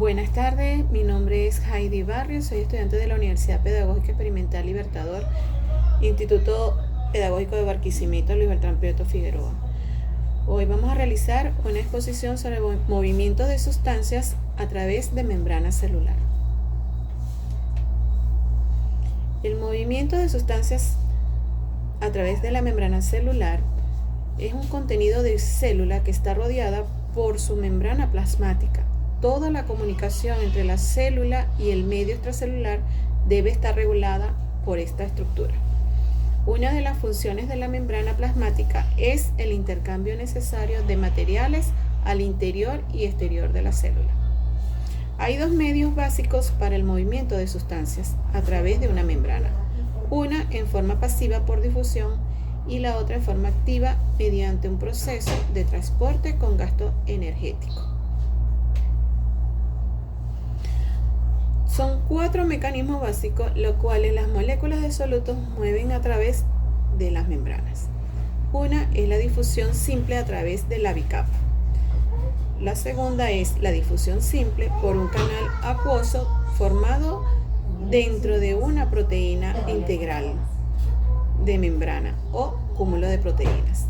Buenas tardes, mi nombre es Heidi Barrios, soy estudiante de la Universidad Pedagógica Experimental Libertador, Instituto Pedagógico de Barquisimeto, Luis Beltrán Prieto Figueroa. Hoy vamos a realizar una exposición sobre movimientos de sustancias a través de membrana celular. El movimiento de sustancias a través de la membrana celular es un contenido de célula que está rodeada por su membrana plasmática. Toda la comunicación entre la célula y el medio extracelular debe estar regulada por esta estructura. Una de las funciones de la membrana plasmática es el intercambio necesario de materiales al interior y exterior de la célula. Hay dos medios básicos para el movimiento de sustancias a través de una membrana. Una en forma pasiva por difusión y la otra en forma activa mediante un proceso de transporte con gasto energético. Son 4 mecanismos básicos los cuales las moléculas de solutos mueven a través de las membranas. Una es la difusión simple a través de la bicapa. La segunda es la difusión simple por un canal acuoso formado dentro de una proteína integral de membrana o cúmulo de proteínas.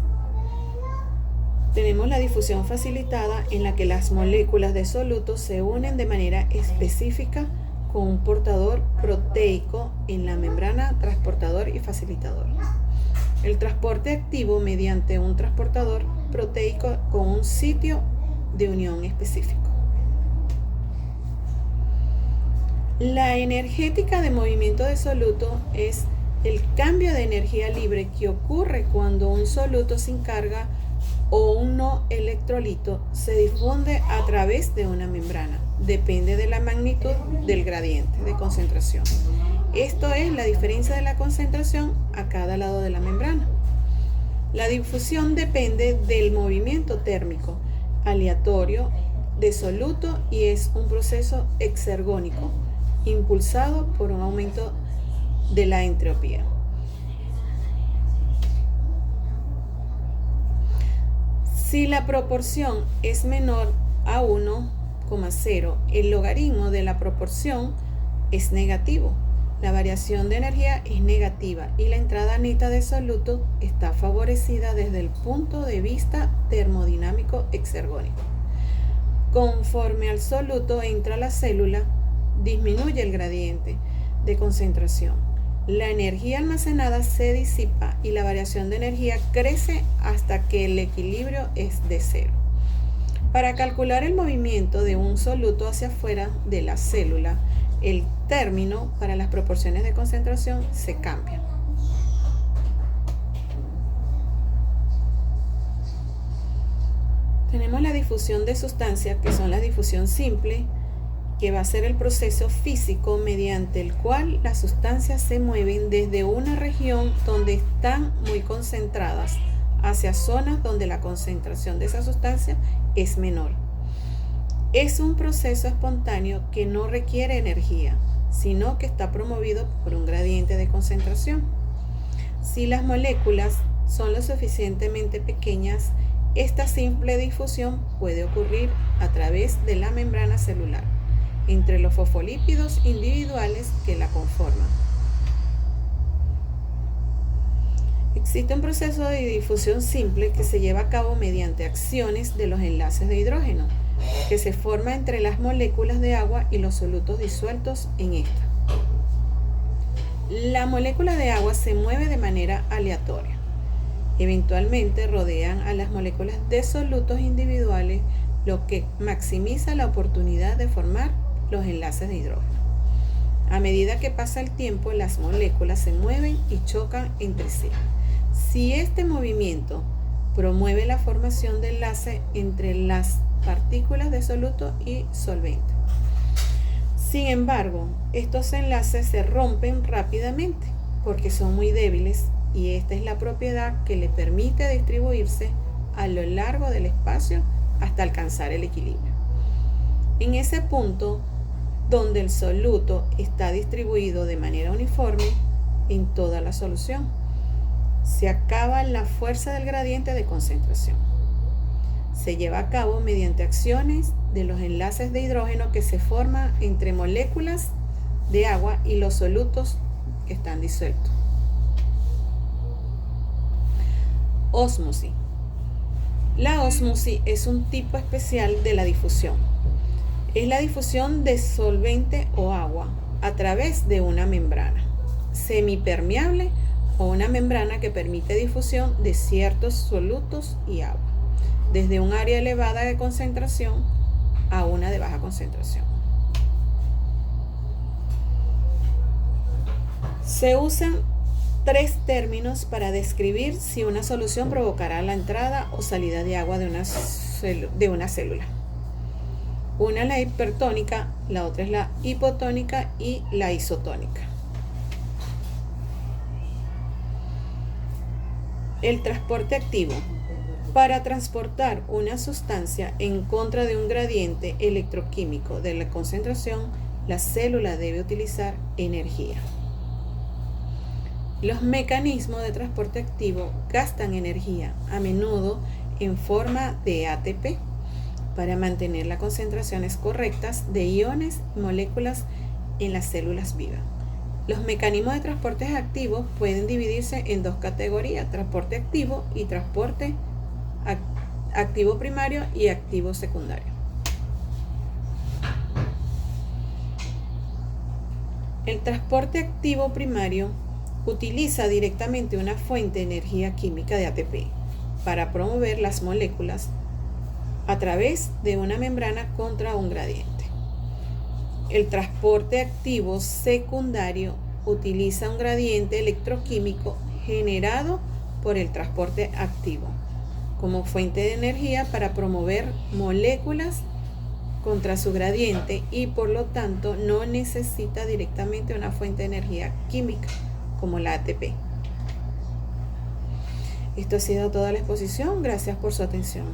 Tenemos la difusión facilitada en la que las moléculas de soluto se unen de manera específica con un portador proteico en la membrana transportador y facilitador. El transporte activo mediante un transportador proteico con un sitio de unión específico. La energética de movimiento de soluto es el cambio de energía libre que ocurre cuando un soluto sin carga o un no electrolito se difunde a través de una membrana. Depende de la magnitud del gradiente de concentración. Esto es la diferencia de la concentración a cada lado de la membrana. La difusión depende del movimiento térmico aleatorio de soluto y es un proceso exergónico impulsado por un aumento de la entropía. Si la proporción es menor a 1,0, el logaritmo de la proporción es negativo. La variación de energía es negativa y la entrada neta de soluto está favorecida desde el punto de vista termodinámico exergónico. Conforme al soluto entra a la célula, disminuye el gradiente de concentración. La energía almacenada se disipa y la variación de energía crece hasta que el equilibrio es de 0. Para calcular el movimiento de un soluto hacia afuera de la célula, el término para las proporciones de concentración se cambia. Tenemos la difusión de sustancias, que son la difusión simple, que va a ser el proceso físico mediante el cual las sustancias se mueven desde una región donde están muy concentradas hacia zonas donde la concentración de esa sustancia es menor. Es un proceso espontáneo que no requiere energía, sino que está promovido por un gradiente de concentración. Si las moléculas son lo suficientemente pequeñas, esta simple difusión puede ocurrir a través de la membrana celular, entre los fosfolípidos individuales que la conforman. Existe un proceso de difusión simple que se lleva a cabo mediante acciones de los enlaces de hidrógeno, que se forma entre las moléculas de agua y los solutos disueltos en esta. La molécula de agua se mueve de manera aleatoria. Eventualmente rodean a las moléculas de solutos individuales, lo que maximiza la oportunidad de formar los enlaces de hidrógeno. A medida que pasa el tiempo, las moléculas se mueven y chocan entre sí. Si este movimiento promueve la formación de enlace entre las partículas de soluto y solvente. Sin embargo, estos enlaces se rompen rápidamente porque son muy débiles y esta es la propiedad que le permite distribuirse a lo largo del espacio hasta alcanzar el equilibrio. En ese punto donde el soluto está distribuido de manera uniforme en toda la solución, se acaba la fuerza del gradiente de concentración. Se lleva a cabo mediante acciones de los enlaces de hidrógeno que se forman entre moléculas de agua y los solutos que están disueltos. Ósmosis. La ósmosis es un tipo especial de la difusión. Es la difusión de solvente o agua a través de una membrana semipermeable o una membrana que permite difusión de ciertos solutos y agua, desde un área elevada de concentración a una de baja concentración. Se usan tres términos para describir si una solución provocará la entrada o salida de agua de una célula. Una es la hipertónica, la otra es la hipotónica y la isotónica. El transporte activo. Para transportar una sustancia en contra de un gradiente electroquímico de la concentración, la célula debe utilizar energía. Los mecanismos de transporte activo gastan energía, a menudo en forma de ATP, para mantener las concentraciones correctas de iones y moléculas en las células vivas. Los mecanismos de transporte activos pueden dividirse en dos categorías: transporte activo y transporte activo primario y activo secundario. El transporte activo primario utiliza directamente una fuente de energía química de ATP para promover las moléculas a través de una membrana contra un gradiente. El transporte activo secundario utiliza un gradiente electroquímico generado por el transporte activo como fuente de energía para promover moléculas contra su gradiente y por lo tanto no necesita directamente una fuente de energía química como la ATP. Esto ha sido toda la exposición. Gracias por su atención.